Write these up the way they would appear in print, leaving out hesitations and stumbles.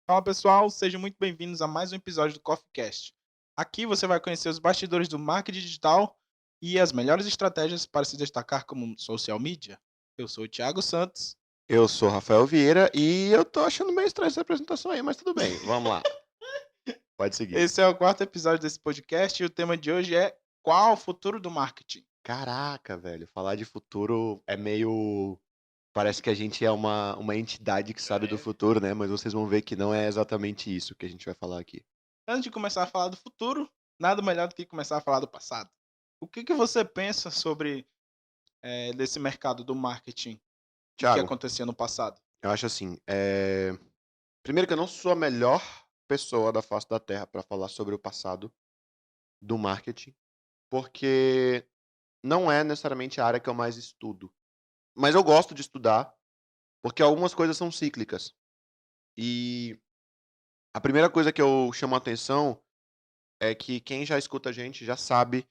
Fala pessoal, sejam muito bem-vindos a mais um episódio do CoffeeCast. Aqui você vai conhecer os bastidores do marketing digital e as melhores estratégias para se destacar como social media. Eu sou o Thiago Santos. Eu sou Rafael Vieira e eu tô achando meio estranho essa apresentação aí, mas tudo bem, vamos lá, pode seguir. Esse é o quarto episódio desse podcast e o tema de hoje é qual o futuro do marketing? Caraca, velho, falar de futuro é meio parece que a gente é uma entidade que sabe do futuro, né, mas vocês vão ver que não é exatamente isso que a gente vai falar aqui. Antes de começar a falar do futuro, nada melhor do que começar a falar do passado. O que você pensa sobre desse mercado do marketing e o que Thiago, acontecia no passado? eu acho assim, primeiro que eu não sou a melhor pessoa da face da terra para falar sobre o passado do marketing, porque não é necessariamente a área que eu mais estudo, mas eu gosto de estudar, porque algumas coisas são cíclicas. E a primeira coisa que eu chamo a atenção é que quem já escuta a gente já sabe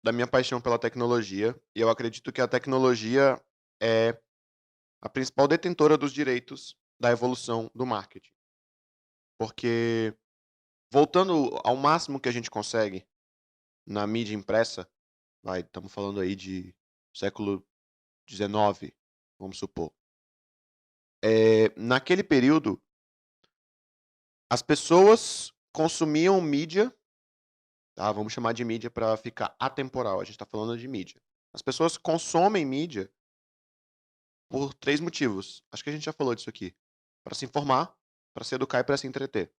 da minha paixão pela tecnologia, e eu acredito que a tecnologia é a principal detentora dos direitos da evolução do marketing. Porque, voltando ao máximo que a gente consegue na mídia impressa, estamos falando aí de século XIX, vamos supor. Naquele período, as pessoas consumiam mídia. Tá, vamos chamar de mídia para ficar atemporal, a gente está falando de mídia. As pessoas consomem mídia por 3 motivos, acho que a gente já falou disso aqui: para se informar, para se educar e para se entreter.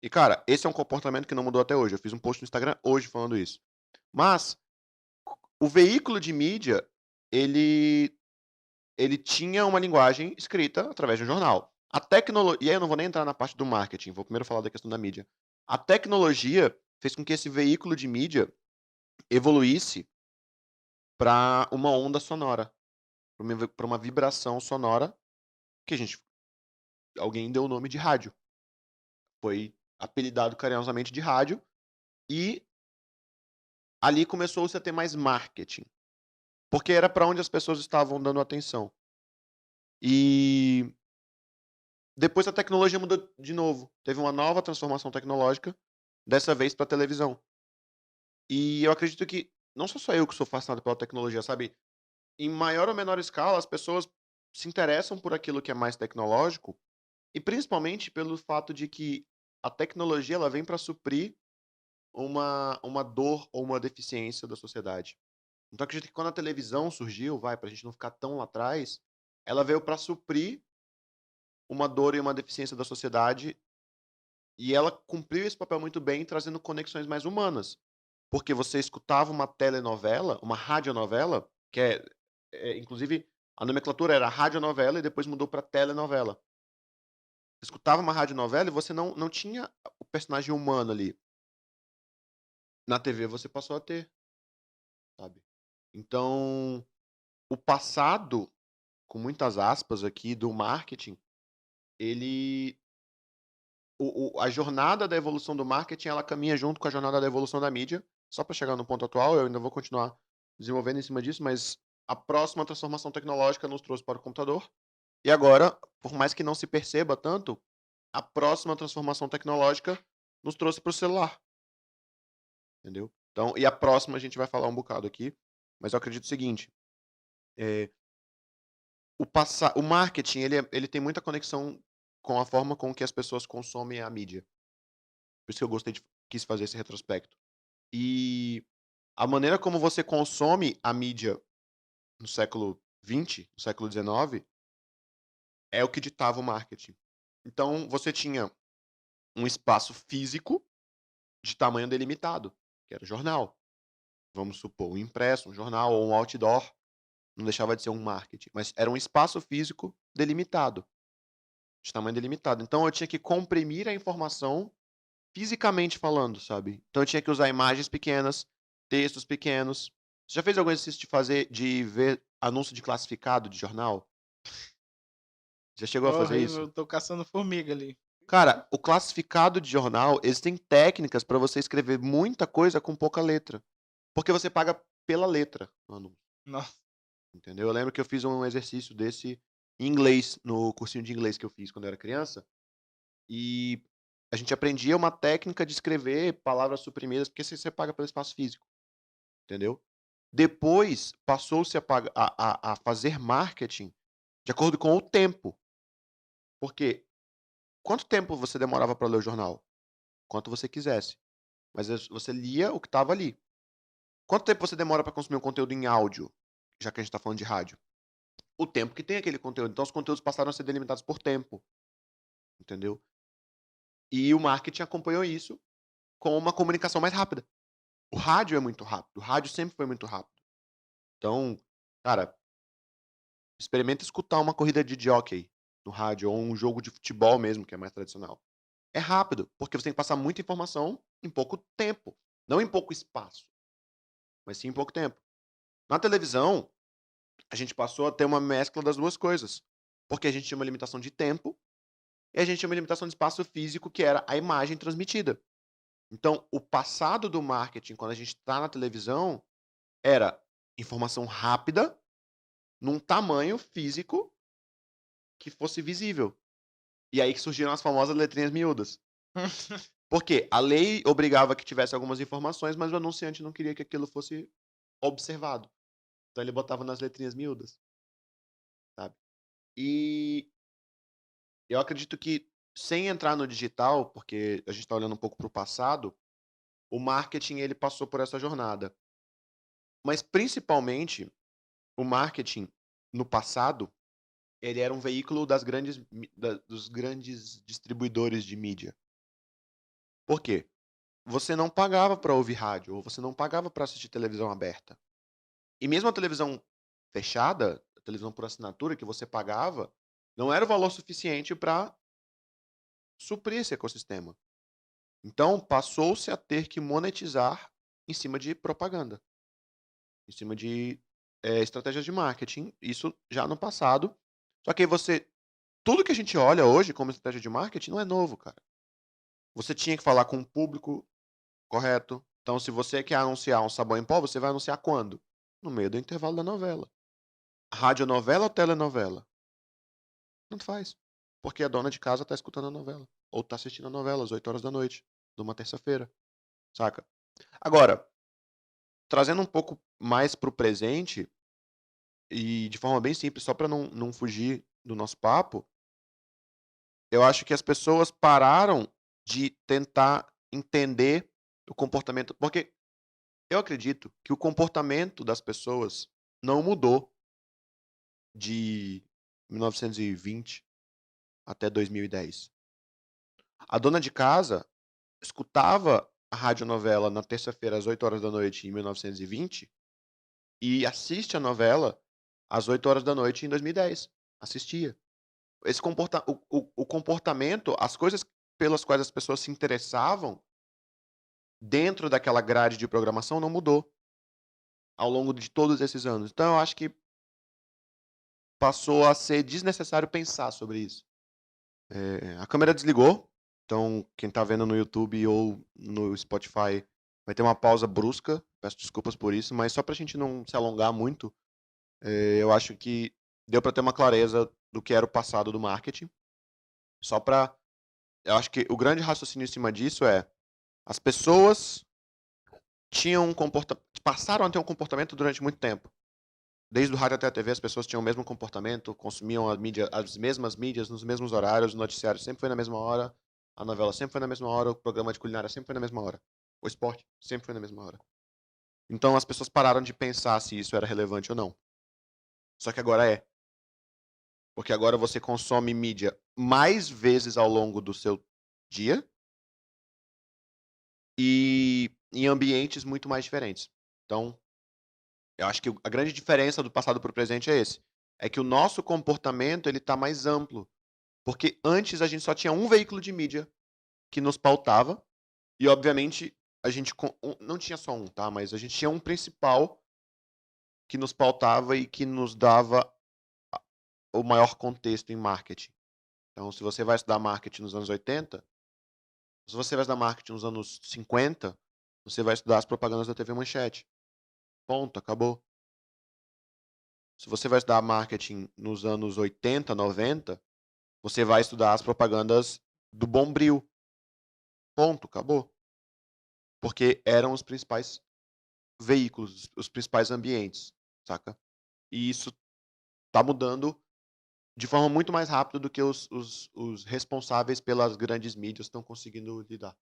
E cara, esse é um comportamento que não mudou até hoje, eu fiz um post no Instagram hoje falando isso. Mas, o veículo de mídia, ele ele tinha uma linguagem escrita através de um jornal. E aí eu não vou nem entrar na parte do marketing, vou primeiro falar da questão da mídia. A tecnologia fez com que esse veículo de mídia evoluísse para uma onda sonora, para uma vibração sonora que a gente alguém deu o nome de rádio. Foi apelidado carinhosamente de rádio e ali começou-se a ter mais marketing, porque era para onde as pessoas estavam dando atenção. E depois a tecnologia mudou de novo, teve uma nova transformação tecnológica, dessa vez para televisão. E eu acredito que não sou só eu que sou fascinado pela tecnologia, sabe, em maior ou menor escala, as pessoas se interessam por aquilo que é mais tecnológico. E principalmente pelo fato de que a tecnologia ela vem para suprir uma dor ou uma deficiência da sociedade. Então acredito que quando a televisão surgiu, para a gente não ficar tão lá atrás, ela veio para suprir uma dor e uma deficiência da sociedade, e ela cumpriu esse papel muito bem, trazendo conexões mais humanas. Porque você escutava uma telenovela, uma radionovela, que inclusive a nomenclatura era radionovela e depois mudou para telenovela. Você escutava uma radionovela e você não tinha o personagem humano ali. Na TV você passou a ter, sabe. Então, o passado, com muitas aspas aqui, do marketing, ele a jornada da evolução do marketing, ela caminha junto com a jornada da evolução da mídia. Só para chegar no ponto atual, eu ainda vou continuar desenvolvendo em cima disso, mas a próxima transformação tecnológica nos trouxe para o computador. E agora, por mais que não se perceba tanto, a próxima transformação tecnológica nos trouxe para o celular. Entendeu? Então, e a próxima a gente vai falar um bocado aqui, mas eu acredito o seguinte, eh, o marketing ele tem muita conexão com a forma com que as pessoas consomem a mídia. Por isso que eu quis fazer esse retrospecto. E a maneira como você consome a mídia no século XX, no século XIX, é o que ditava o marketing. Então você tinha um espaço físico de tamanho delimitado, que era o jornal. Vamos supor, um impresso, um jornal ou um outdoor. Não deixava de ser um marketing, mas era um espaço físico delimitado, de tamanho delimitado. Então eu tinha que comprimir a informação fisicamente falando, sabe. Então eu tinha que usar imagens pequenas, textos pequenos. Você já fez algum exercício de ver anúncio de classificado de jornal? Já chegou a fazer Horrível, isso? eu tô caçando formiga ali. Cara, o classificado de jornal, existem técnicas para você escrever muita coisa com pouca letra, porque você paga pela letra no anúncio. Nossa, Entendeu? Eu lembro que eu fiz um exercício desse em inglês, no cursinho de inglês que eu fiz quando eu era criança, E a gente aprendia uma técnica de escrever palavras suprimidas, porque você paga pelo espaço físico, entendeu? Depois passou-se a fazer marketing de acordo com o tempo. Porque quanto tempo você demorava para ler o jornal? Quanto você quisesse. Mas você lia o que estava ali. Quanto tempo você demora para consumir um conteúdo em áudio? Já que a gente está falando de rádio. O tempo que tem aquele conteúdo. Então os conteúdos passaram a ser delimitados por tempo. Entendeu? E o marketing acompanhou isso com uma comunicação mais rápida. O rádio é muito rápido. O rádio sempre foi muito rápido. Então, cara, experimenta escutar uma corrida de jockey no rádio ou um jogo de futebol mesmo, que é mais tradicional. É rápido, porque você tem que passar muita informação em pouco tempo. Não em pouco espaço, mas sim em pouco tempo. Na televisão, a gente passou a ter uma mescla das duas coisas. Porque a gente tinha uma limitação de tempo e a gente tinha uma limitação de espaço físico, que era a imagem transmitida. Então, o passado do marketing, quando a gente está na televisão, era informação rápida, num tamanho físico que fosse visível. E aí que surgiram as famosas letrinhas miúdas. Porque a lei obrigava que tivesse algumas informações, mas o anunciante não queria que aquilo fosse observado. Então ele botava nas letrinhas miúdas, sabe? E eu acredito que, sem entrar no digital, porque a gente está olhando um pouco para o passado, o marketing ele passou por essa jornada. Mas principalmente, o marketing no passado, ele era um veículo dos grandes distribuidores de mídia. Por quê? Você não pagava para ouvir rádio, ou você não pagava para assistir televisão aberta. E mesmo a televisão fechada, a televisão por assinatura que você pagava, não era o valor suficiente para suprir esse ecossistema. Então, passou-se a ter que monetizar em cima de propaganda, em cima de estratégias de marketing, isso já no passado. Só que tudo que a gente olha hoje como estratégia de marketing não é novo, cara. Você tinha que falar com o público correto. Então, se você quer anunciar um sabão em pó, você vai anunciar quando? No meio do intervalo da novela. Radionovela ou telenovela? Tanto faz. Porque a dona de casa tá escutando a novela. Ou tá assistindo a novela às 8 horas da noite, numa terça-feira. Saca? Agora, trazendo um pouco mais pro presente, e de forma bem simples, só para não fugir do nosso papo, eu acho que as pessoas pararam de tentar entender o comportamento. Porque eu acredito que o comportamento das pessoas não mudou de 1920 até 2010. A dona de casa escutava a radionovela na terça-feira às 8 horas da noite em 1920 e assiste a novela às 8 horas da noite em 2010. Assistia. O comportamento, as coisas pelas quais as pessoas se interessavam dentro daquela grade de programação não mudou ao longo de todos esses anos. Então eu acho que passou a ser desnecessário pensar sobre isso. A câmera desligou, então quem tá vendo no YouTube ou no Spotify vai ter uma pausa brusca. Peço desculpas por isso, mas só pra gente não se alongar muito, eu acho que deu pra ter uma clareza do que era o passado do marketing. Só pra. Eu acho que o grande raciocínio em cima disso é: as pessoas passaram a ter um comportamento durante muito tempo. Desde o rádio até a TV, as pessoas tinham o mesmo comportamento, consumiam as mesmas mídias nos mesmos horários, o noticiário sempre foi na mesma hora, a novela sempre foi na mesma hora, o programa de culinária sempre foi na mesma hora, o esporte sempre foi na mesma hora. Então as pessoas pararam de pensar se isso era relevante ou não. Só que agora é. Porque agora você consome mídia mais vezes ao longo do seu dia e em ambientes muito mais diferentes. Então, eu acho que a grande diferença do passado para o presente é esse. É que o nosso comportamento ele está mais amplo. Porque antes a gente só tinha um veículo de mídia que nos pautava. E, obviamente, a gente não tinha só um, tá? Mas a gente tinha um principal que nos pautava e que nos dava o maior contexto em marketing. Então, se você vai estudar marketing nos anos 80, se você vai estudar marketing nos anos 50, você vai estudar as propagandas da TV Manchete. Ponto, acabou. Se você vai estudar marketing nos anos 80, 90, você vai estudar as propagandas do Bombril. Ponto, acabou. Porque eram os principais veículos, os principais ambientes, saca? E isso tá mudando de forma muito mais rápida do que os responsáveis pelas grandes mídias estão conseguindo lidar.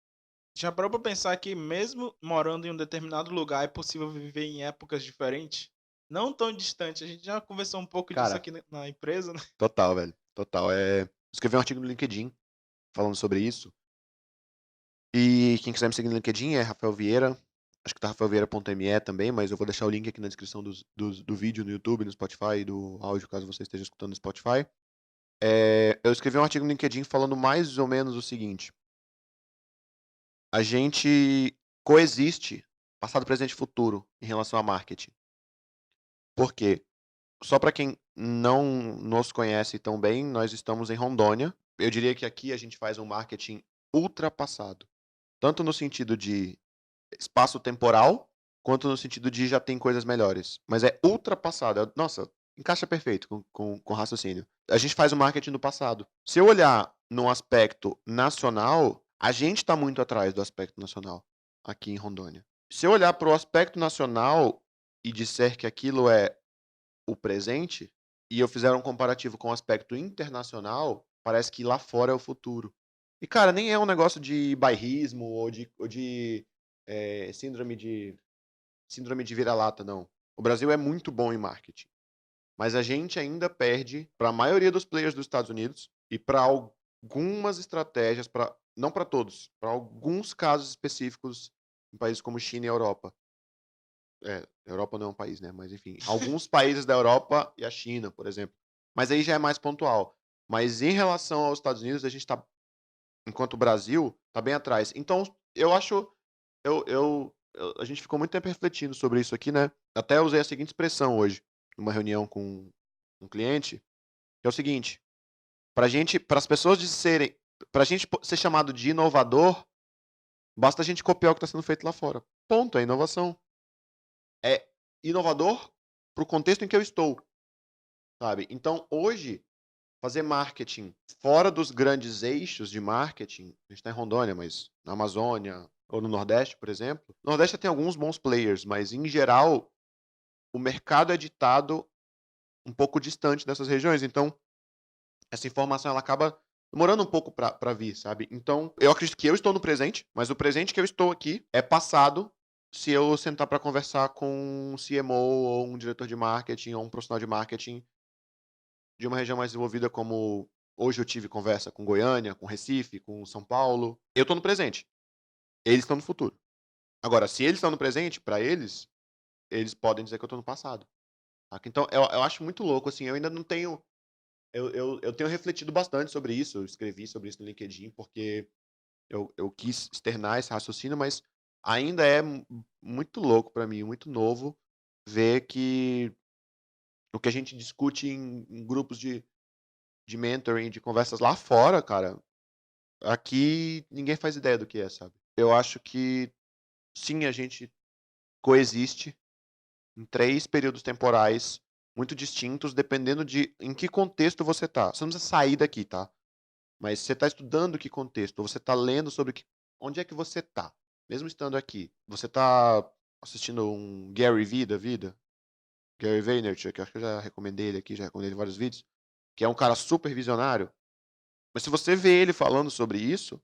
Já parou pra pensar que mesmo morando em um determinado lugar é possível viver em épocas diferentes? Não tão distante, a gente já conversou um pouco disso Cara, aqui na empresa, né? total, velho. Total. Escrevi um artigo no LinkedIn falando sobre isso. E quem quiser me seguir no LinkedIn é Rafael Vieira. Acho que tá rafaelvieira.me também, mas eu vou deixar o link aqui na descrição do vídeo no YouTube, no Spotify e do áudio, caso você esteja escutando no Spotify. Eu escrevi um artigo no LinkedIn falando mais ou menos o seguinte. A gente coexiste passado, presente e futuro em relação a marketing. Por quê? Só para quem não nos conhece tão bem, nós estamos em Rondônia. Eu diria que aqui a gente faz um marketing ultrapassado. Tanto no sentido de espaço temporal, quanto no sentido de já tem coisas melhores. Mas é ultrapassado. Nossa, encaixa perfeito com o raciocínio. A gente faz o marketing do passado. Se eu olhar num aspecto nacional, a gente está muito atrás do aspecto nacional aqui em Rondônia. Se eu olhar para o aspecto nacional e disser que aquilo é o presente, e eu fizer um comparativo com o aspecto internacional, parece que lá fora é o futuro. E, cara, nem é um negócio de bairrismo ou de síndrome de vira-lata, não. O Brasil é muito bom em marketing, mas a gente ainda perde para a maioria dos players dos Estados Unidos e para algumas estratégias, não para todos, para alguns casos específicos em países como China e Europa. Europa não é um país, né? Mas enfim, alguns países da Europa e a China, por exemplo. Mas aí já é mais pontual. Mas em relação aos Estados Unidos, a gente está, enquanto o Brasil, está bem atrás. Então, eu acho, a gente ficou muito tempo refletindo sobre isso aqui, né? Até usei a seguinte expressão hoje, numa reunião com um cliente, que é o seguinte: para as pessoas para a gente ser chamado de inovador, basta a gente copiar o que está sendo feito lá fora. Ponto, é inovação. É inovador para o contexto em que eu estou, sabe? Então, hoje, fazer marketing fora dos grandes eixos de marketing, a gente está em Rondônia, mas na Amazônia ou no Nordeste, por exemplo, no Nordeste tem alguns bons players, mas em geral o mercado é ditado um pouco distante dessas regiões, então essa informação ela acaba demorando um pouco para vir, sabe? Então, eu acredito que eu estou no presente, mas o presente que eu estou aqui é passado se eu sentar para conversar com um CMO ou um diretor de marketing ou um profissional de marketing de uma região mais desenvolvida, como hoje eu tive conversa com Goiânia, com Recife, com São Paulo. Eu estou no presente. Eles estão no futuro. Agora, se eles estão no presente, para eles podem dizer que eu estou no passado. Saca? Então, eu acho muito louco, assim, eu ainda não tenho. Eu tenho refletido bastante sobre isso, eu escrevi sobre isso no LinkedIn, porque eu quis externar esse raciocínio, mas ainda é muito louco para mim, muito novo, ver que o que a gente discute em grupos de mentoring, de conversas lá fora, cara, aqui ninguém faz ideia do que é, sabe? Eu acho que sim, a gente coexiste em 3 períodos temporais muito distintos, dependendo de em que contexto você tá. Você não precisa sair daqui, tá? Mas você tá estudando que contexto, ou você tá lendo sobre onde é que você tá, mesmo estando aqui. Você tá assistindo um Gary Vee da vida, Gary Vaynerchuk, que eu acho que eu já recomendei ele aqui, já recomendei ele em vários vídeos, que é um cara super visionário. Mas se você vê ele falando sobre isso,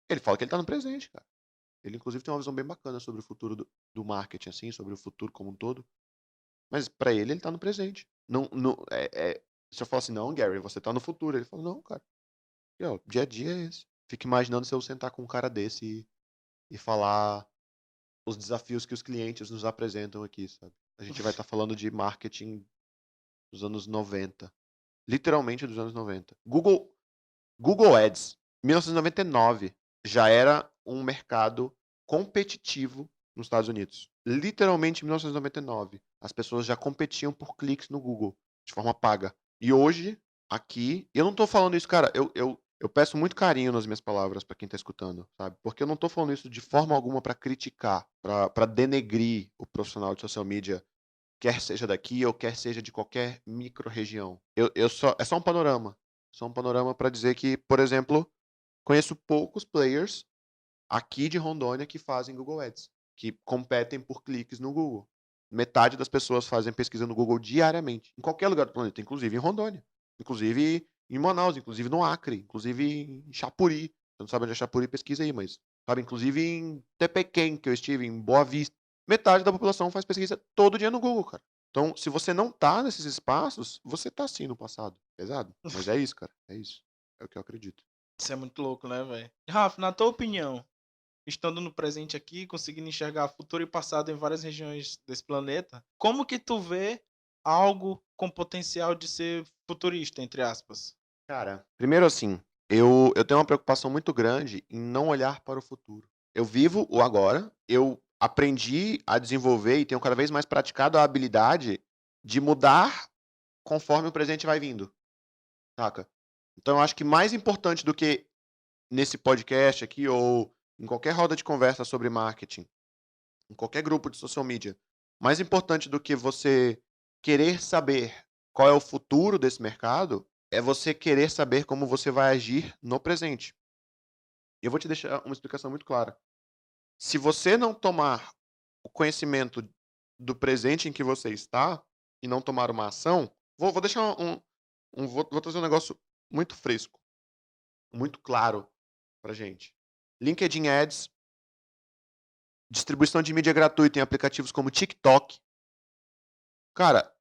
ele fala que ele tá no presente, cara. Ele, inclusive, tem uma visão bem bacana sobre o futuro do marketing, assim, sobre o futuro como um todo. Mas pra ele tá no presente. Não, não, se eu falar assim, não, Gary, você tá no futuro. Ele fala, não, cara. E, ó, dia a dia é esse. Fico imaginando se eu sentar com um cara desse e falar os desafios que os clientes nos apresentam aqui, sabe? A gente vai estar falando de marketing dos anos 90. Literalmente dos anos 90. Google Ads, 1999, já era um mercado competitivo nos Estados Unidos. Literalmente em 1999. As pessoas já competiam por cliques no Google, de forma paga. E hoje, aqui, eu não tô falando isso, cara, eu peço muito carinho nas minhas palavras para quem tá escutando, sabe? Porque eu não tô falando isso de forma alguma para criticar, para denegrir o profissional de social media, quer seja daqui ou quer seja de qualquer micro-região. É só um panorama. Só um panorama para dizer que, por exemplo, conheço poucos players aqui de Rondônia que fazem Google Ads, que competem por cliques no Google. Metade das pessoas fazem pesquisa no Google diariamente, em qualquer lugar do planeta, inclusive em Rondônia, inclusive em Manaus, inclusive no Acre, inclusive em Chapuri. Você não sabe onde é Chapuri, pesquisa aí, mas sabe, inclusive em Tepequém, que eu estive, em Boa Vista. Metade da população faz pesquisa todo dia no Google, cara. Então, se você não tá nesses espaços, você tá sim no passado. Pesado. Mas é isso, cara. É isso. É o que eu acredito. Isso é muito louco, né, velho? Rafa, na tua opinião, estando no presente aqui, conseguindo enxergar futuro e passado em várias regiões desse planeta, como que tu vê algo com potencial de ser futurista, entre aspas? Cara, primeiro assim, eu tenho uma preocupação muito grande em não olhar para o futuro. Eu vivo o agora, eu aprendi a desenvolver e tenho cada vez mais praticado a habilidade de mudar conforme o presente vai vindo, saca? Então eu acho que mais importante do que nesse podcast aqui ou em qualquer roda de conversa sobre marketing, em qualquer grupo de social media, mais importante do que você querer saber qual é o futuro desse mercado é você querer saber como você vai agir no presente. E eu vou te deixar uma explicação muito clara. Se você não tomar o conhecimento do presente em que você está e não tomar uma ação, vou deixar vou trazer um negócio muito fresco, muito claro pra gente. LinkedIn Ads, distribuição de mídia gratuita em aplicativos como TikTok. Cara,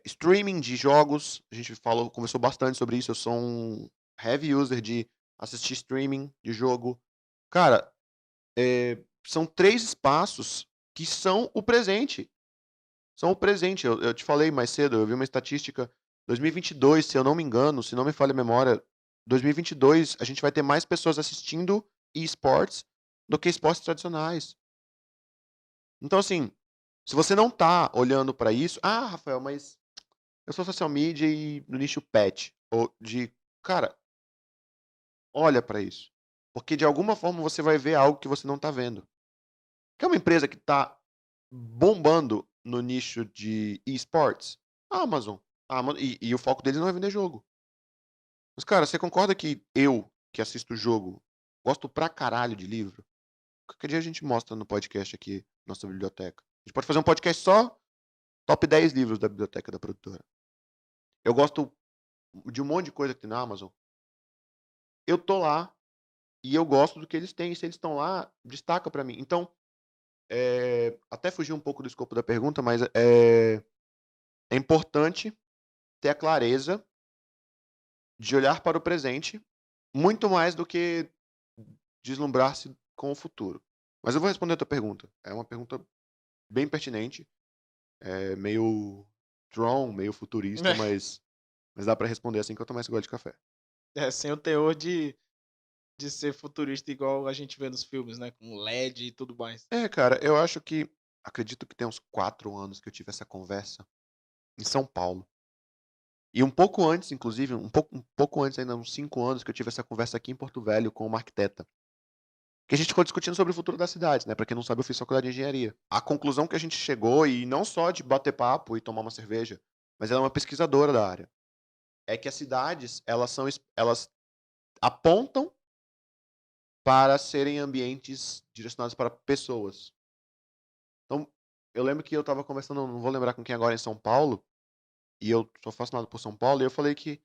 streaming de jogos, a gente conversou bastante sobre isso. Eu sou um heavy user de assistir streaming de jogo. Cara, são 3 espaços que são o presente. São o presente. Eu te falei mais cedo, eu vi uma estatística. 2022, se eu não me engano, se não me falha a memória, 2022 a gente vai ter mais pessoas assistindo esportes do que esportes tradicionais. Então, assim, se você não tá olhando pra isso, Rafael, mas eu sou social media e no nicho pet, ou de, cara, olha pra isso, porque de alguma forma você vai ver algo que você não tá vendo. Quer uma empresa que tá bombando no nicho de esportes? A Amazon. E o foco deles não é vender jogo. Mas, cara, você concorda que eu, que assisto jogo, gosto pra caralho de livro? Qualquer dia a gente mostra no podcast aqui, nossa biblioteca. A gente pode fazer um podcast só top 10 livros da biblioteca da produtora. Eu gosto de um monte de coisa que tem na Amazon. Eu tô lá e eu gosto do que eles têm. E se eles estão lá, destaca pra mim. Então, até fugir um pouco do escopo da pergunta, mas é importante ter a clareza de olhar para o presente muito mais do que deslumbrar-se com o futuro. Mas eu vou responder a tua pergunta. É uma pergunta bem pertinente, meio Tron, meio futurista, mas dá pra responder assim que eu tomar esse gole de café. Sem o teor de ser futurista igual a gente vê nos filmes, né? Com LED e tudo mais. Cara, acredito que tem uns 4 anos que eu tive essa conversa em São Paulo. E um pouco antes, inclusive, um pouco antes ainda, uns 5 anos, que eu tive essa conversa aqui em Porto Velho com uma arquiteta. Que a gente ficou discutindo sobre o futuro das cidades, né? Pra quem não sabe, eu fiz faculdade de engenharia. A conclusão que a gente chegou, e não só de bater papo e tomar uma cerveja, mas ela é uma pesquisadora da área, é que as cidades, elas apontam para serem ambientes direcionados para pessoas. Então, eu lembro que eu estava conversando, não vou lembrar com quem agora, em São Paulo, e eu sou fascinado por São Paulo, e eu falei que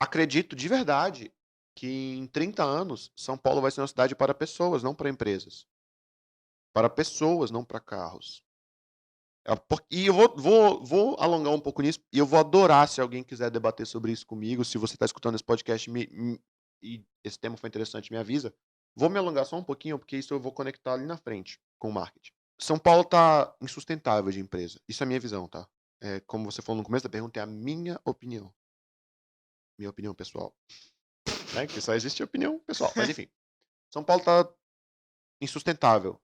acredito de verdade que em 30 anos São Paulo vai ser uma cidade para pessoas, não para empresas. Para pessoas, não para carros. E eu vou alongar um pouco nisso, e eu vou adorar se alguém quiser debater sobre isso comigo. Se você está escutando esse podcast e esse tema foi interessante, me avisa. Vou me alongar só um pouquinho, porque isso eu vou conectar ali na frente com o marketing. São Paulo está insustentável de empresa. Isso é a minha visão, tá? Como você falou no começo da pergunta, é a minha opinião. Minha opinião pessoal. Que só existe opinião pessoal. Mas enfim. São Paulo está insustentável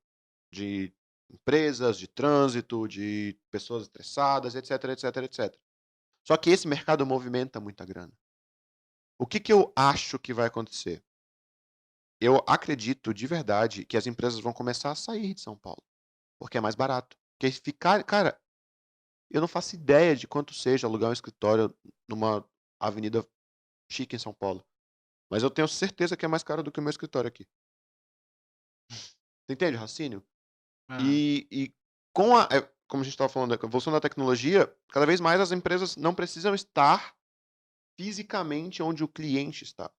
de empresas, de trânsito, de pessoas estressadas, etc, etc, etc. Só que esse mercado movimenta muita grana. O que eu acho que vai acontecer? Eu acredito de verdade que as empresas vão começar a sair de São Paulo, porque é mais barato. Porque cara, eu não faço ideia de quanto seja alugar um escritório numa avenida chique em São Paulo. Mas eu tenho certeza que é mais caro do que o meu escritório aqui. Você entende o raciocínio? Ah, E como a gente estava falando, com a evolução da tecnologia, cada vez mais as empresas não precisam estar fisicamente onde o cliente está.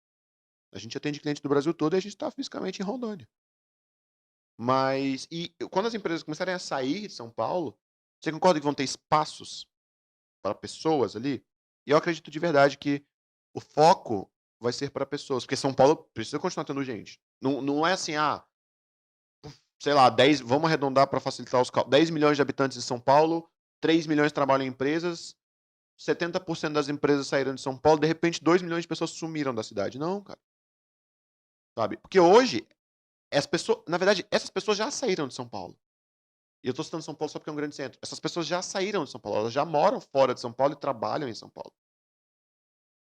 A gente atende cliente do Brasil todo e a gente está fisicamente em Rondônia. Mas quando as empresas começarem a sair de São Paulo, você concorda que vão ter espaços para pessoas ali? E eu acredito de verdade que o foco vai ser para pessoas, porque São Paulo precisa continuar tendo gente. Não é assim, sei lá, 10, vamos arredondar para facilitar os cálculos. 10 milhões de habitantes em São Paulo, 3 milhões trabalham em empresas, 70% das empresas saíram de São Paulo, de repente 2 milhões de pessoas sumiram da cidade. Não, cara. Sabe? Porque hoje, na verdade, essas pessoas já saíram de São Paulo. E eu estou citando São Paulo só porque é um grande centro. Essas pessoas já saíram de São Paulo, elas já moram fora de São Paulo e trabalham em São Paulo.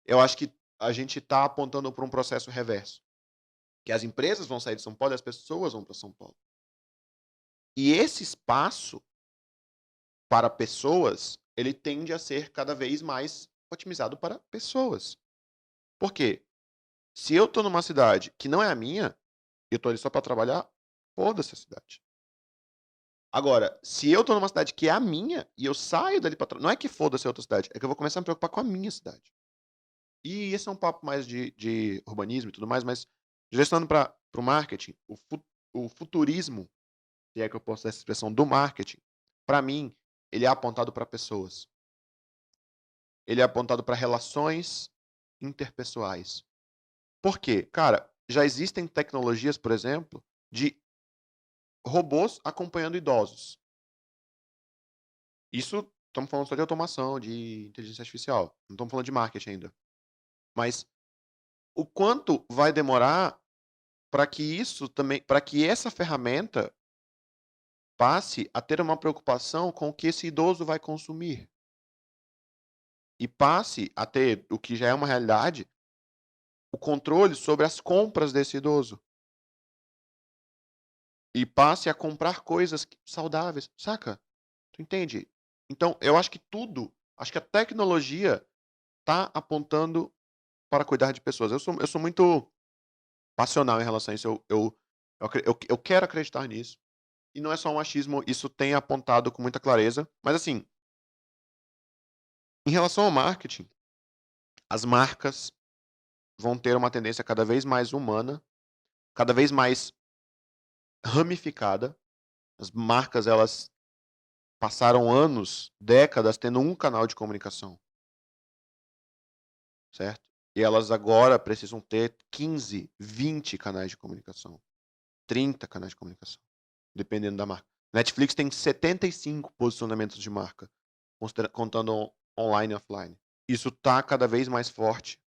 Eu acho que a gente está apontando para um processo reverso. Que as empresas vão sair de São Paulo e as pessoas vão para São Paulo. E esse espaço para pessoas, ele tende a ser cada vez mais otimizado para pessoas. Por quê? Se eu estou numa cidade que não é a minha, eu estou ali só para trabalhar, foda-se a cidade. Agora, se eu estou numa cidade que é a minha e eu saio dali para não é que foda-se a outra cidade, é que eu vou começar a me preocupar com a minha cidade. E esse é um papo mais de urbanismo e tudo mais, mas direcionando para o marketing, o futurismo, se é que eu posso usar essa expressão, do marketing, para mim, ele é apontado para pessoas. Ele é apontado para relações interpessoais. Por quê? Cara, já existem tecnologias, por exemplo, de robôs acompanhando idosos. Isso, estamos falando só de automação, de inteligência artificial. Não estamos falando de marketing ainda. Mas o quanto vai demorar para que isso também, para que essa ferramenta passe a ter uma preocupação com o que esse idoso vai consumir e passe a ter o que já é uma realidade, o controle sobre as compras desse idoso e passe a comprar coisas saudáveis, saca? Tu entende? Então, eu acho que acho que a tecnologia tá apontando para cuidar de pessoas. Eu sou muito passional em relação a isso. Eu quero acreditar nisso. E não é só um achismo, isso tem apontado com muita clareza. Mas assim, em relação ao marketing, as marcas vão ter uma tendência cada vez mais humana, cada vez mais ramificada. As marcas, elas passaram anos, décadas, tendo um canal de comunicação, certo? E elas agora precisam ter 15, 20 canais de comunicação, 30 canais de comunicação, dependendo da marca. Netflix tem 75 posicionamentos de marca, contando online e offline. Isso está cada vez mais forte.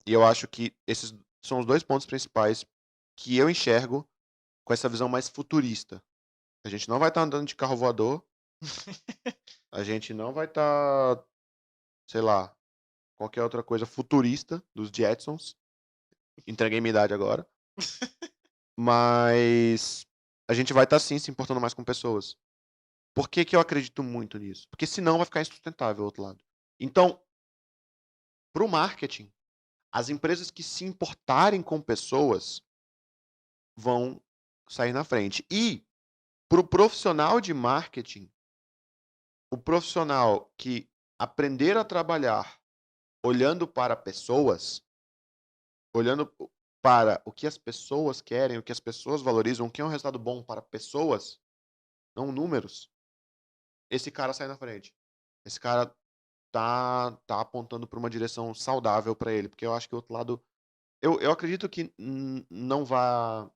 E eu acho que esses são os dois pontos principais que eu enxergo com essa visão mais futurista. A gente não vai estar andando de carro voador, a gente não vai estar, sei lá, qualquer outra coisa futurista dos Jetsons. Entreguei minha idade agora. Mas a gente vai estar sim se importando mais com pessoas. Por que que eu acredito muito nisso? Porque senão vai ficar insustentável o outro lado. Então, para o marketing, as empresas que se importarem com pessoas vão sair na frente. E para o profissional de marketing, o profissional que aprender a trabalhar olhando para pessoas, olhando para o que as pessoas querem, o que as pessoas valorizam, o que é um resultado bom para pessoas, não números, esse cara sai na frente. Esse cara tá apontando para uma direção saudável para ele, porque eu acho que o outro lado, eu acredito que não vai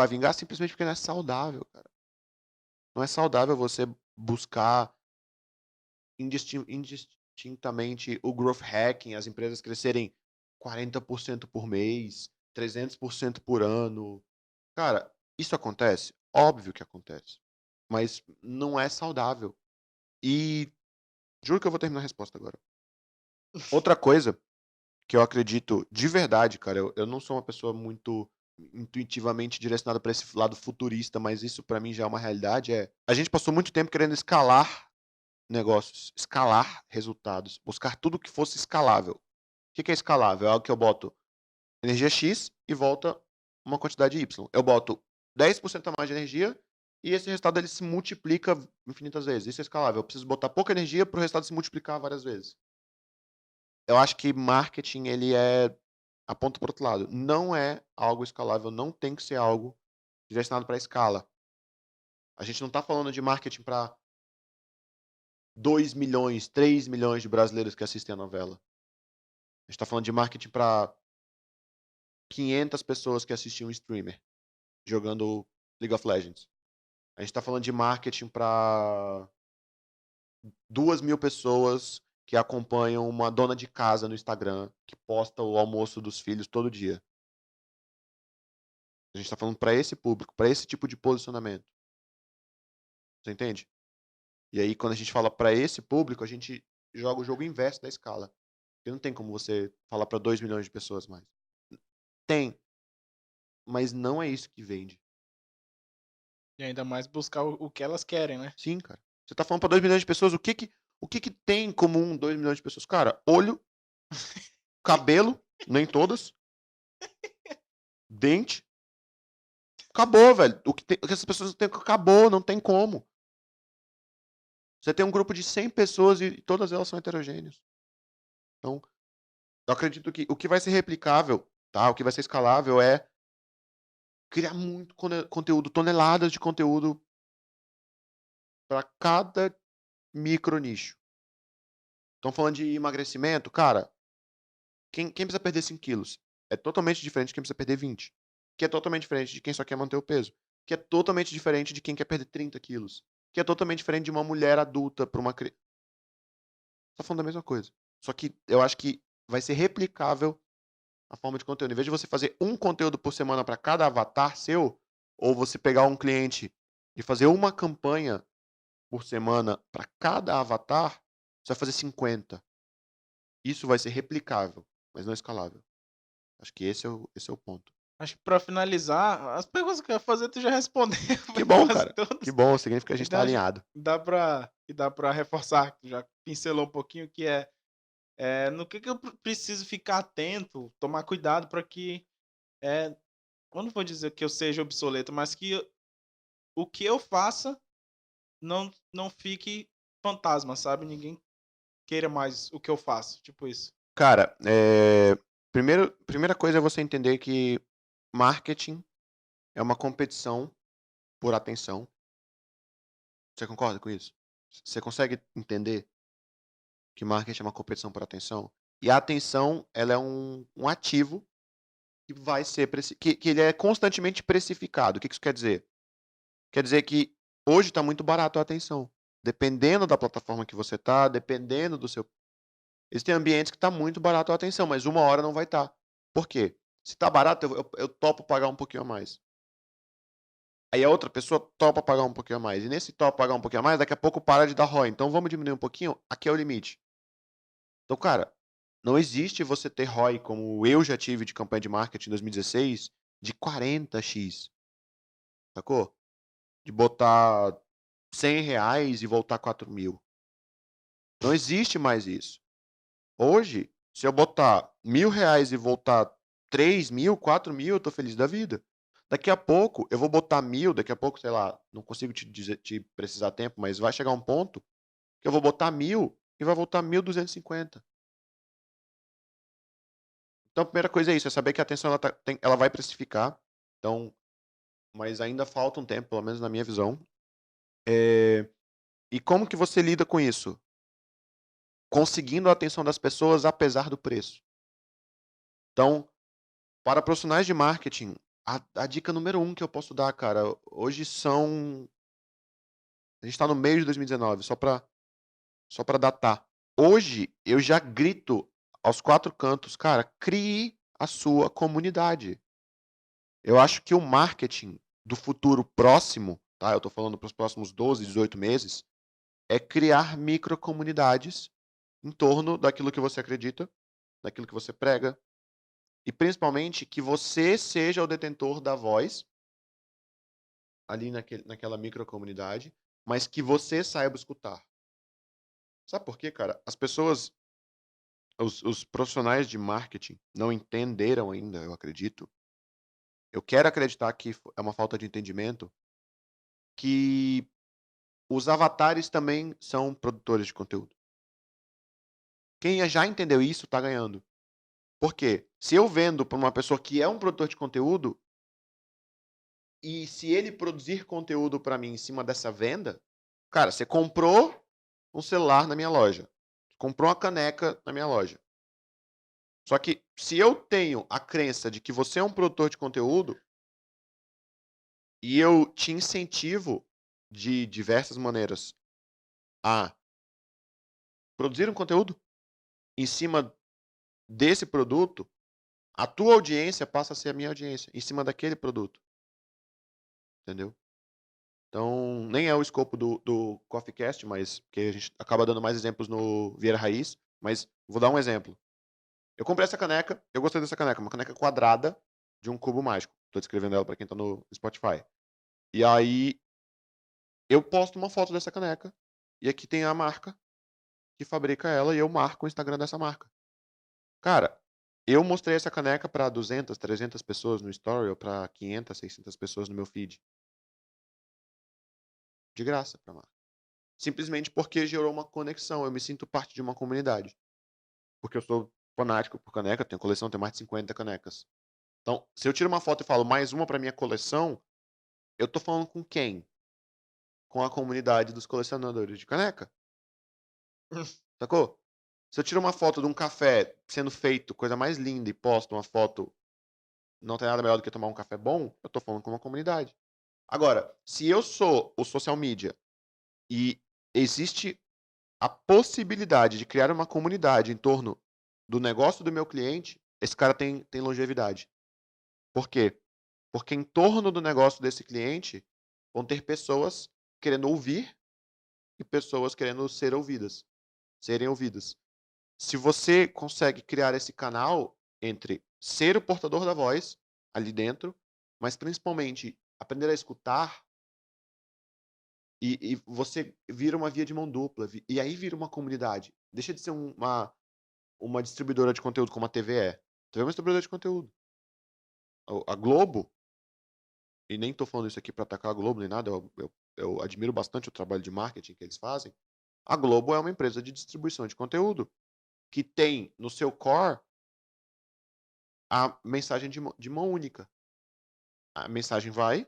vingar simplesmente porque não é saudável, cara. Não é saudável você buscar indistintamente o growth hacking, as empresas crescerem 40% por mês, 300% por ano. Cara, isso acontece? Óbvio que acontece. Mas não é saudável. E juro que eu vou terminar a resposta agora. Outra coisa que eu acredito de verdade, cara, eu não sou uma pessoa muito intuitivamente direcionada para esse lado futurista, mas isso para mim já é uma realidade, a gente passou muito tempo querendo escalar negócios, escalar resultados, buscar tudo que fosse escalável. O que é escalável? É algo que eu boto energia X e volta uma quantidade Y. Eu boto 10% a mais de energia e esse resultado ele se multiplica infinitas vezes. Isso é escalável. Eu preciso botar pouca energia para o resultado se multiplicar várias vezes. Eu acho que marketing, ele aponta para o outro lado. Não é algo escalável, não tem que ser algo direcionado para escala. A gente não está falando de marketing para 2 milhões, 3 milhões de brasileiros que assistem a novela. A gente está falando de marketing para 500 pessoas que assistem um streamer jogando League of Legends. A gente está falando de marketing para 2.000 pessoas que acompanham uma dona de casa no Instagram que posta o almoço dos filhos todo dia. A gente está falando para esse público, para esse tipo de posicionamento. Você entende? E aí, quando a gente fala para esse público, a gente joga o jogo inverso da escala. Porque não tem como você falar para 2 milhões de pessoas mais. Tem, mas não é isso que vende. E ainda mais buscar o que elas querem, né? Sim, cara. Você tá falando para 2 milhões de pessoas, o que que tem em comum 2 milhões de pessoas? Cara, olho, cabelo, nem todas, dente, acabou, velho. O que essas pessoas têm acabou, não tem como. Você tem um grupo de 100 pessoas e todas elas são heterogêneas. Então, eu acredito que o que vai ser replicável, tá? O que vai ser escalável é criar muito conteúdo, toneladas de conteúdo para cada micro nicho. Estão falando de emagrecimento, cara. Quem precisa perder 5 quilos é totalmente diferente de quem precisa perder 20. Que é totalmente diferente de quem só quer manter o peso. Que é totalmente diferente de quem quer perder 30 quilos. Que é totalmente diferente de uma mulher adulta para uma criança. Tá falando da mesma coisa. Só que eu acho que vai ser replicável a forma de conteúdo. Em vez de você fazer um conteúdo por semana para cada avatar seu, ou você pegar um cliente e fazer uma campanha por semana para cada avatar, você vai fazer 50. Isso vai ser replicável, mas não escalável. Acho que esse é o ponto. Acho que pra finalizar, as perguntas que eu ia fazer, tu já respondeu Que bom, quase cara. Que todas. bom, significa que a gente tá Então acho que alinhado. dá pra reforçar, que tu já pincelou um pouquinho, que no que eu preciso ficar atento, tomar cuidado para que, eu não vou dizer que eu seja obsoleto, mas que o que eu faça não fique fantasma, sabe? Ninguém queira mais o que eu faço, tipo isso. Cara, primeira coisa é você entender que marketing é uma competição por atenção. Você concorda com isso? Você consegue entender que marketing é uma competição por atenção? E a atenção, ela é um ativo que vai ser que ele é constantemente precificado. O que isso quer dizer? Quer dizer que hoje está muito barato a atenção. Dependendo da plataforma que você está, dependendo do seu. Existem ambientes que está muito barato a atenção, mas uma hora não vai estar. Por quê? Se está barato, eu topo pagar um pouquinho a mais. Aí a outra pessoa topa pagar um pouquinho a mais. E nesse topa pagar um pouquinho a mais, daqui a pouco para de dar ROI. Então vamos diminuir um pouquinho, aqui é o limite. Então, cara, não existe você ter ROI como eu já tive de campanha de marketing em 2016 de 40x. Sacou? De botar R$ 100 e voltar 4.000. Não existe mais isso. Hoje, se eu botar R$ 1.000 e voltar 3.000, 4.000, eu tô feliz da vida. Daqui a pouco, eu vou botar 1.000, daqui a pouco, sei lá, não consigo te precisar tempo, mas vai chegar um ponto que eu vou botar 1.000 e vai voltar 1.250. Então, a primeira coisa é isso, é saber que a atenção ela vai precificar. Então, mas ainda falta um tempo, pelo menos na minha visão. E como que você lida com isso? Conseguindo a atenção das pessoas apesar do preço. Então, para profissionais de marketing, a dica número 1 que eu posso dar, cara, hoje são. A gente está no meio de 2019, só para datar. Hoje, eu já grito aos 4 cantos, cara, crie a sua comunidade. Eu acho que o marketing do futuro próximo, tá? Eu estou falando para os próximos 12, 18 meses, é criar microcomunidades em torno daquilo que você acredita, daquilo que você prega, e principalmente que você seja o detentor da voz ali naquela microcomunidade, mas que você saiba escutar. Sabe por quê, cara? As pessoas os profissionais de marketing não entenderam ainda, eu acredito. Eu quero acreditar que é uma falta de entendimento, que os avatares também são produtores de conteúdo. Quem já entendeu isso está ganhando. Por quê? Se eu vendo para uma pessoa que é um produtor de conteúdo, e se ele produzir conteúdo para mim em cima dessa venda, cara, você comprou um celular na minha loja, comprou uma caneca na minha loja. Só que se eu tenho a crença de que você é um produtor de conteúdo e eu te incentivo de diversas maneiras a produzir um conteúdo em cima desse produto, a tua audiência passa a ser a minha audiência em cima daquele produto. Entendeu? Então, nem é o escopo do CoffeeCast, mas que a gente acaba dando mais exemplos no Vieira Raiz, mas vou dar um exemplo. Eu comprei essa caneca, eu gostei dessa caneca, uma caneca quadrada de um cubo mágico. Tô descrevendo ela para quem tá no Spotify. E aí eu posto uma foto dessa caneca e aqui tem a marca que fabrica ela e eu marco o Instagram dessa marca. Cara, eu mostrei essa caneca para 200, 300 pessoas no story ou para 500, 600 pessoas no meu feed. De graça pra marca. Simplesmente porque gerou uma conexão. Eu me sinto parte de uma comunidade. Porque eu sou fanático por caneca, tenho coleção, tenho mais de 50 canecas. Então, se eu tiro uma foto e falo mais uma para minha coleção, eu tô falando com quem? Com a comunidade dos colecionadores de caneca. Sacou? Se eu tiro uma foto de um café sendo feito, coisa mais linda, e posto uma foto, não tem nada melhor do que tomar um café bom, eu tô falando com uma comunidade. Agora, se eu sou o social media e existe a possibilidade de criar uma comunidade em torno do negócio do meu cliente, esse cara tem longevidade. Por quê? Porque em torno do negócio desse cliente vão ter pessoas querendo ouvir e pessoas querendo ser ouvidas, serem ouvidas. Se você consegue criar esse canal entre ser o portador da voz ali dentro, mas principalmente aprender a escutar, e você vira uma via de mão dupla, e aí vira uma comunidade. Deixa de ser uma distribuidora de conteúdo como a TV é. A TV é uma distribuidora de conteúdo. A Globo, e nem estou falando isso aqui para atacar a Globo nem nada, eu admiro bastante o trabalho de marketing que eles fazem. A Globo é uma empresa de distribuição de conteúdo que tem no seu core a mensagem de mão única. A mensagem vai,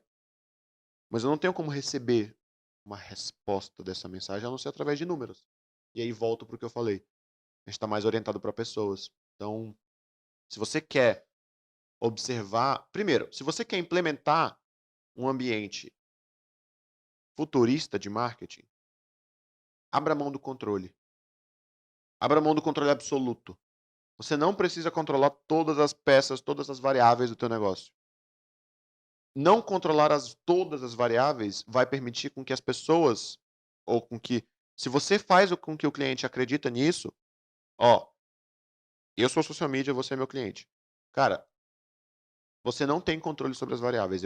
mas eu não tenho como receber uma resposta dessa mensagem a não ser através de números. E aí volto para o que eu falei. A gente está mais orientado para pessoas. Então, se você quer observar. Primeiro, se você quer implementar um ambiente futurista de marketing, abra mão do controle. Abra mão do controle absoluto. Você não precisa controlar todas as peças, todas as variáveis do teu negócio. Não controlar todas as variáveis vai permitir com que as pessoas, ou com que, se você faz com que o cliente acredita nisso, ó, eu sou social media, você é meu cliente. Cara, você não tem controle sobre as variáveis,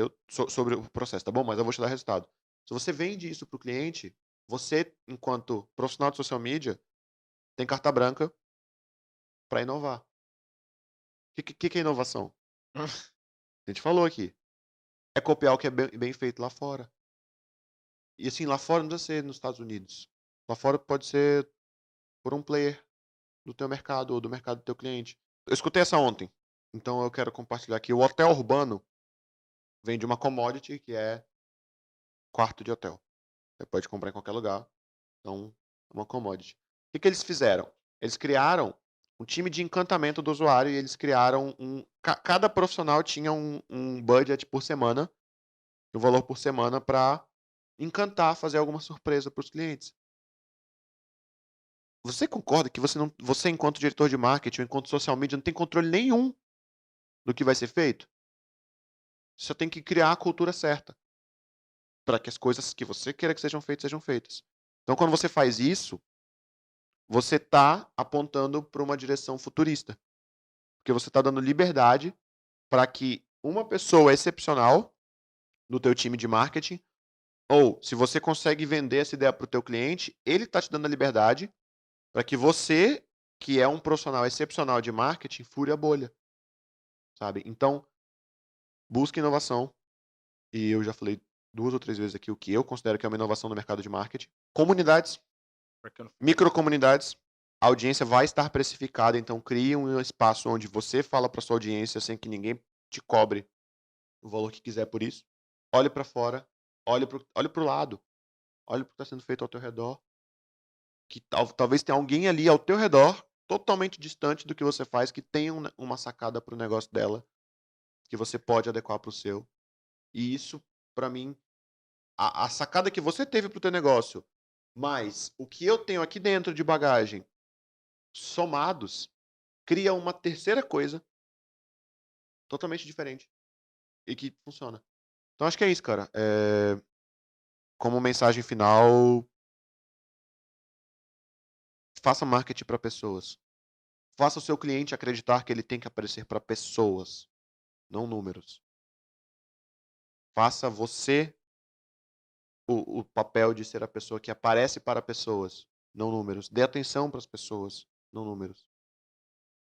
sobre o processo, tá bom? Mas eu vou te dar resultado. Se você vende isso para o cliente, você, enquanto profissional de social media, tem carta branca para inovar. O que é inovação? A gente falou aqui. É copiar o que é bem feito lá fora. E assim, lá fora não precisa ser nos Estados Unidos. Lá fora pode ser por um player do teu mercado ou do mercado do teu cliente. Eu escutei essa ontem, então eu quero compartilhar aqui. O hotel urbano vem de uma commodity que é quarto de hotel. Você pode comprar em qualquer lugar. Então, é uma commodity. O que eles fizeram? Eles criaram um time de encantamento do usuário e eles criaram cada profissional tinha um budget por semana, um valor por semana para encantar, fazer alguma surpresa para os clientes. Você concorda que você, enquanto diretor de marketing, enquanto social media, não tem controle nenhum do que vai ser feito? Você só tem que criar a cultura certa para que as coisas que você queira que sejam feitas, sejam feitas. Então, quando você faz isso, você está apontando para uma direção futurista. Porque você está dando liberdade para que uma pessoa excepcional no teu time de marketing, ou se você consegue vender essa ideia para o teu cliente, ele está te dando a liberdade para que você que é um profissional excepcional de marketing, fure a bolha, sabe? Então, busque inovação. E eu já falei 2 ou 3 vezes aqui o que eu considero que é uma inovação no mercado de marketing. Comunidades, microcomunidades. A audiência vai estar precificada, então crie um espaço onde você fala para sua audiência sem que ninguém te cobre o valor que quiser por isso. Olhe para fora, olhe para o lado, olhe para o que está sendo feito ao teu redor. Que talvez tenha alguém ali ao teu redor, totalmente distante do que você faz, que tenha uma sacada para o negócio dela, que você pode adequar para o seu. E isso, para mim, a sacada que você teve para o teu negócio, mas o que eu tenho aqui dentro de bagagem, somados, cria uma terceira coisa totalmente diferente e que funciona. Então acho que é isso, cara. Como mensagem final, faça marketing para pessoas. Faça o seu cliente acreditar que ele tem que aparecer para pessoas, não números. Faça você o papel de ser a pessoa que aparece para pessoas, não números. Dê atenção para as pessoas, não números.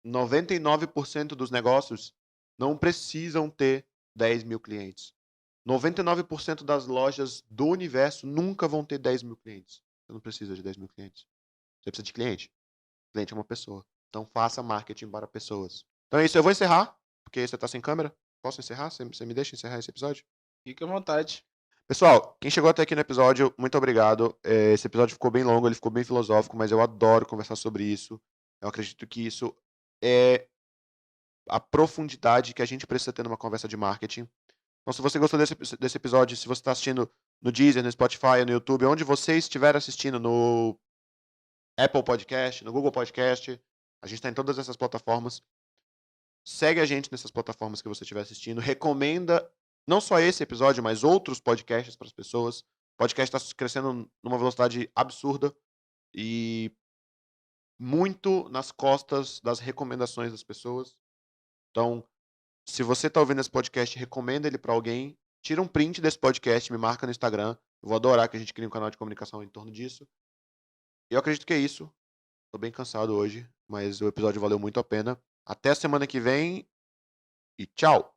99% dos negócios não precisam ter 10 mil clientes. 99% das lojas do universo nunca vão ter 10 mil clientes. Você não precisa de 10 mil clientes. Você precisa de cliente. Cliente é uma pessoa. Então faça marketing para pessoas. Então é isso. Eu vou encerrar, porque você está sem câmera. Posso encerrar? Você me deixa encerrar esse episódio? Fique à vontade. Pessoal, quem chegou até aqui no episódio, muito obrigado. Esse episódio ficou bem longo, ele ficou bem filosófico, mas eu adoro conversar sobre isso. Eu acredito que isso é a profundidade que a gente precisa ter numa conversa de marketing. Então, se você gostou desse episódio, se você está assistindo no Deezer, no Spotify, no YouTube, onde você estiver assistindo, no Apple Podcast, no Google Podcast, a gente está em todas essas plataformas. Segue a gente nessas plataformas que você estiver assistindo. Recomenda não só esse episódio, mas outros podcasts para as pessoas. O podcast está crescendo numa velocidade absurda e muito nas costas das recomendações das pessoas. Então, se você está ouvindo esse podcast, recomenda ele para alguém. Tira um print desse podcast, me marca no Instagram. Eu vou adorar que a gente crie um canal de comunicação em torno disso. Eu acredito que é isso. Tô bem cansado hoje, mas o episódio valeu muito a pena. Até a semana que vem e tchau!